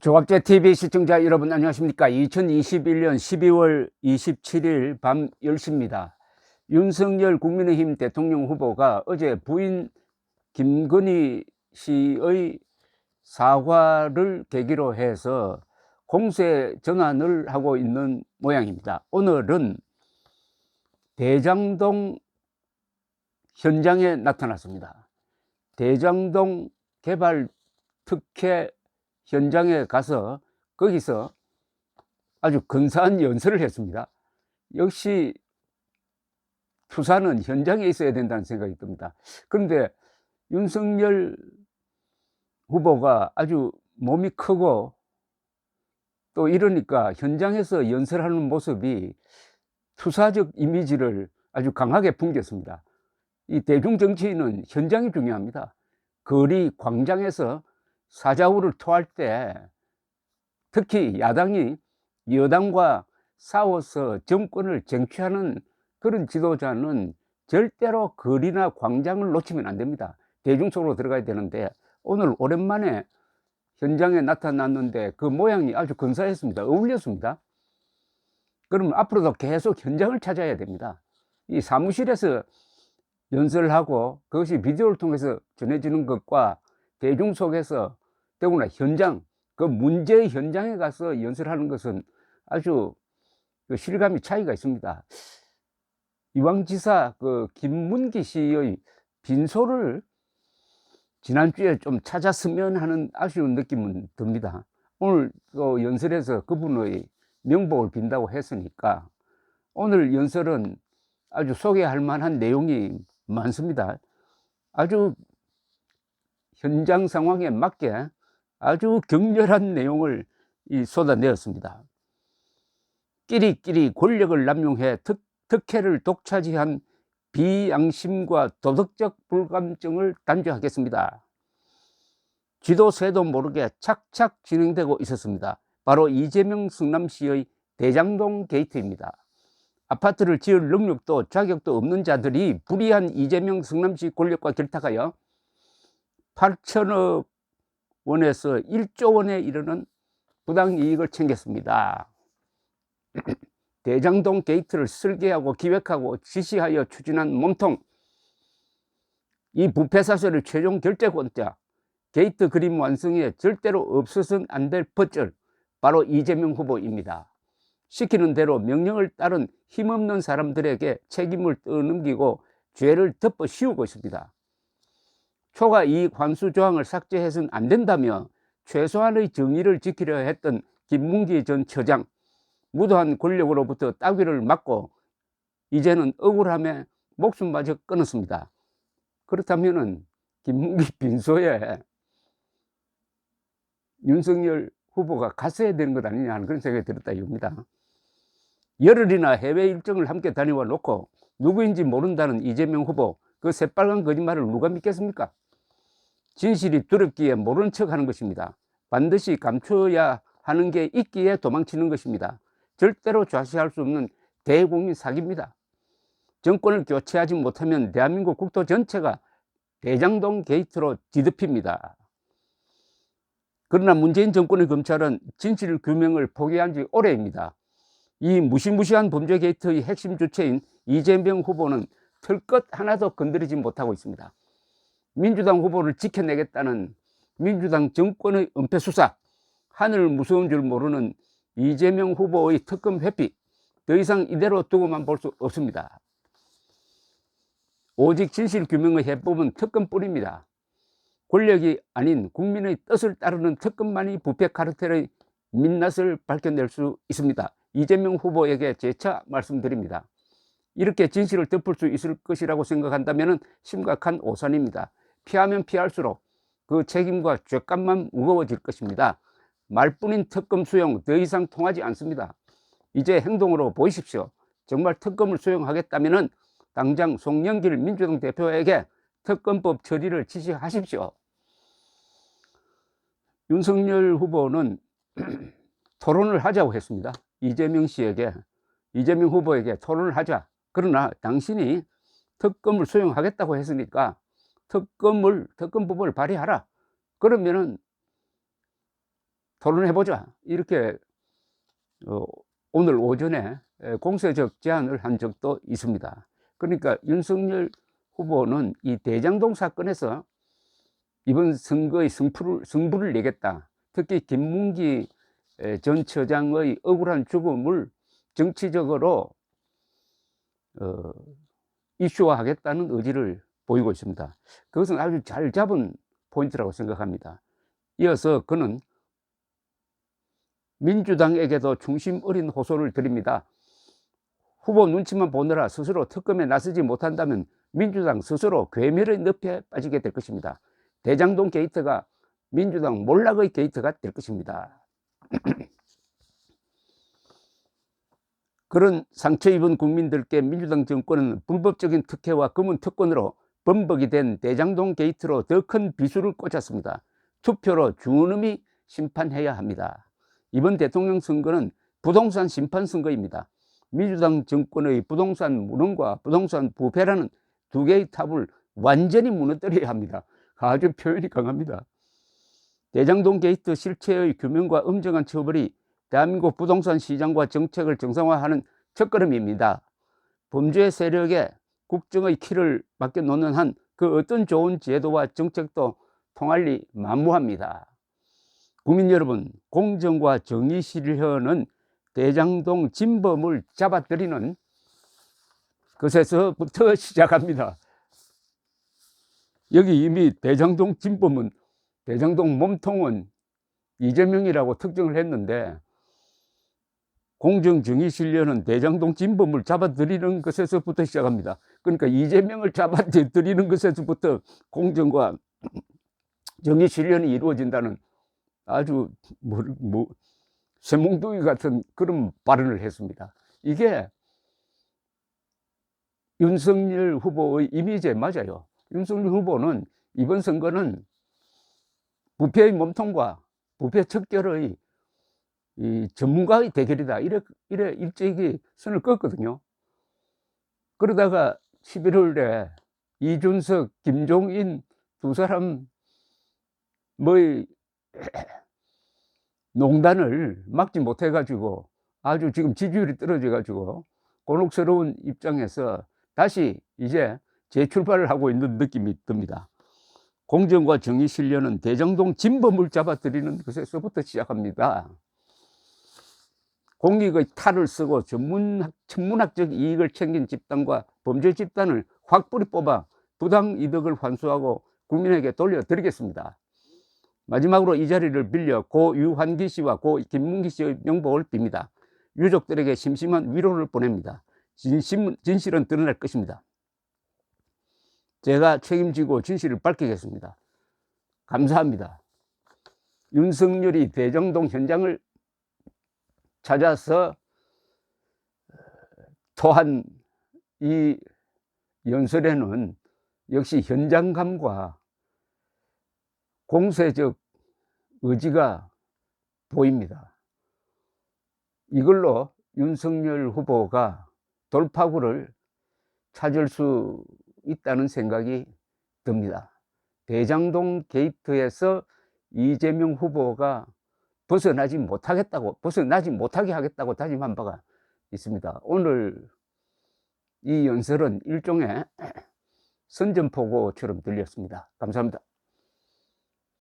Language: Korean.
조갑제 TV 시청자 여러분 안녕하십니까? 2021년 12월 27일 밤 10시입니다. 윤석열 국민의힘 대통령 후보가 어제 부인 김건희 씨의 사과를 계기로 해서 공세 전환을 하고 있는 모양입니다. 오늘은 대장동 현장에 나타났습니다. 대장동 개발 특혜 현장에 가서 거기서 아주 근사한 연설을 했습니다. 역시 투사는 현장에 있어야 된다는 생각이 듭니다. 그런데 윤석열 후보가 아주 몸이 크고 또 이러니까 현장에서 연설하는 모습이 투사적 이미지를 아주 강하게 풍겼습니다. 이 대중정치인은 현장이 중요합니다. 거리 광장에서 사자후를 토할 때 특히 야당이 여당과 싸워서 정권을 쟁취하는 그런 지도자는 절대로 거리나 광장을 놓치면 안 됩니다. 대중 속으로 들어가야 되는데 오늘 오랜만에 현장에 나타났는데 그 모양이 아주 근사했습니다. 어울렸습니다. 그러면 앞으로도 계속 현장을 찾아야 됩니다. 이 사무실에서 연설하고 그것이 비디오를 통해서 전해지는 것과 대중 속에서 더구나 현장, 그 문제의 현장에 가서 연설하는 것은 아주 실감이 차이가 있습니다. 이왕지사 김문기 씨의 빈소를 지난주에 좀 찾았으면 하는 아쉬운 느낌은 듭니다. 오늘 또 연설에서 그분의 명복을 빈다고 했으니까 오늘 연설은 아주 소개할 만한 내용이 많습니다. 아주 현장 상황에 맞게 아주 격렬한 내용을 쏟아내었습니다. 끼리끼리 권력을 남용해 특혜를 독차지한 비양심과 도덕적 불감증을 단죄하겠습니다. 쥐도 모르게 착착 진행되고 있었습니다. 바로 이재명 성남시의 대장동 게이트입니다. 아파트를 지을 능력도 자격도 없는 자들이 불의한 이재명 성남시 권력과 결탁하여 8천억 원에서 1조 원에 이르는 부당이익을 챙겼습니다. 대장동 게이트를 설계하고 기획하고 지시하여 추진한 몸통, 이 부패 사실의 최종 결재권자, 게이트 그림 완성에 절대로 없어서는 안 될 퍼즐, 바로 이재명 후보입니다. 시키는 대로 명령을 따른 힘없는 사람들에게 책임을 떠넘기고 죄를 덮어 씌우고 있습니다. 초과 이익 환수 조항을 삭제해서는 안 된다며 최소한의 정의를 지키려 했던 김문기 전 처장, 무도한 권력으로부터 따귀를 맞고 이제는 억울함에 목숨마저 끊었습니다. 그렇다면 김문기 빈소에 윤석열 후보가 갔어야 되는 것 아니냐 하는 그런 생각이 들었다 이겁니다. 열흘이나 해외 일정을 함께 다녀와 놓고 누구인지 모른다는 이재명 후보, 그 새빨간 거짓말을 누가 믿겠습니까? 진실이 두렵기에 모른 척 하는 것입니다. 반드시 감춰야 하는 게 있기에 도망치는 것입니다. 절대로 좌시할 수 없는 대국민 사기입니다. 정권을 교체하지 못하면 대한민국 국토 전체가 대장동 게이트로 뒤덮입니다. 그러나 문재인 정권의 검찰은 진실 규명을 포기한 지 오래입니다. 이 무시무시한 범죄 게이트의 핵심 주체인 이재명 후보는 털 것 하나도 건드리지 못하고 있습니다. 민주당 후보를 지켜내겠다는 민주당 정권의 은폐 수사, 하늘 무서운 줄 모르는 이재명 후보의 특검 회피, 더 이상 이대로 두고만 볼 수 없습니다. 오직 진실 규명의 해법은 특검뿐입니다. 권력이 아닌 국민의 뜻을 따르는 특검만이 부패 카르텔의 민낯을 밝혀낼 수 있습니다. 이재명 후보에게 재차 말씀드립니다. 이렇게 진실을 덮을 수 있을 것이라고 생각한다면 심각한 오산입니다. 피하면 피할수록 그 책임과 죄값만 무거워질 것입니다. 말뿐인 특검 수용 더 이상 통하지 않습니다. 이제 행동으로 보이십시오. 정말 특검을 수용하겠다면 당장 송영길 민주당 대표에게 특검법 처리를 지시하십시오. 윤석열 후보는 토론을 하자고 했습니다. 이재명 후보에게 토론을 하자. 그러나 당신이 특검을 수용하겠다고 했으니까 특검법을 발의하라. 그러면은 토론해보자, 이렇게 오늘 오전에 공세적 제안을 한 적도 있습니다. 그러니까 윤석열 후보는 이 대장동 사건에서 이번 선거의 승부를 내겠다. 특히 김문기 전 처장의 억울한 죽음을 정치적으로 이슈화하겠다는 의지를 보이고 있습니다. 그것은 아주 잘 잡은 포인트라고 생각합니다. 이어서 그는 민주당에게도 중심 어린 호소를 드립니다. 후보 눈치만 보느라 스스로 특검에 나서지 못한다면 민주당 스스로 괴멸의 늪에 빠지게 될 것입니다. 대장동 게이트가 민주당 몰락의 게이트가 될 것입니다. 그런 상처 입은 국민들께 민주당 정권은 불법적인 특혜와 검은 특권으로 범벅이 된 대장동 게이트로 더 큰 비수를 꽂았습니다. 투표로 준엄히 심판해야 합니다. 이번 대통령 선거는 부동산 심판 선거입니다. 민주당 정권의 부동산 무능과 부동산 부패라는 두 개의 탑을 완전히 무너뜨려야 합니다. 아주 표현이 강합니다. 대장동 게이트 실체의 규명과 엄정한 처벌이 대한민국 부동산 시장과 정책을 정상화하는 첫걸음입니다. 범죄 세력에 국정의 키를 맡겨놓는 한 그 어떤 좋은 제도와 정책도 통할 리 만무합니다. 국민 여러분, 공정과 정의 실현은 대장동 진범을 잡아들이는 것에서부터 시작합니다. 여기 이미 대장동 진범은, 대장동 몸통은 이재명이라고 특정을 했는데, 공정정의 실현은 대장동 진범을 잡아들이는 것에서부터 시작합니다. 그러니까 이재명을 잡아들이는 것에서부터 공정과 정의 실현이 이루어진다는 아주 쇠몽둥이 같은 그런 발언을 했습니다. 이게 윤석열 후보의 이미지에 맞아요. 윤석열 후보는 이번 선거는 부패의 몸통과 부패 척결의 이 전문가의 대결이다, 이래 일찍이 선을 껐거든요. 그러다가 11월에 이준석, 김종인 두 사람 농단을 막지 못해가지고 아주 지금 지지율이 떨어져가지고 곤혹스러운 입장에서 다시 이제 재출발을 하고 있는 느낌이 듭니다. 공정과 정의 실현은 대장동 진범을 잡아들이는 것에서부터 시작합니다. 공익의 탈을 쓰고 천문학적 이익을 챙긴 집단과 범죄 집단을 확 뿌리 뽑아 부당 이득을 환수하고 국민에게 돌려드리겠습니다. 마지막으로 이 자리를 빌려 고 유환기 씨와 고 김문기 씨의 명복을 빕니다. 유족들에게 심심한 위로를 보냅니다. 진실은 드러날 것입니다. 제가 책임지고 진실을 밝히겠습니다. 감사합니다. 윤석열이 대장동 현장을 찾아서 토한 이 연설에는 역시 현장감과 공세적 의지가 보입니다. 이걸로 윤석열 후보가 돌파구를 찾을 수 있다는 생각이 듭니다. 대장동 게이트에서 이재명 후보가 벗어나지 못하게 하겠다고 다짐한 바가 있습니다. 오늘 이 연설은 일종의 선전포고처럼 들렸습니다. 감사합니다.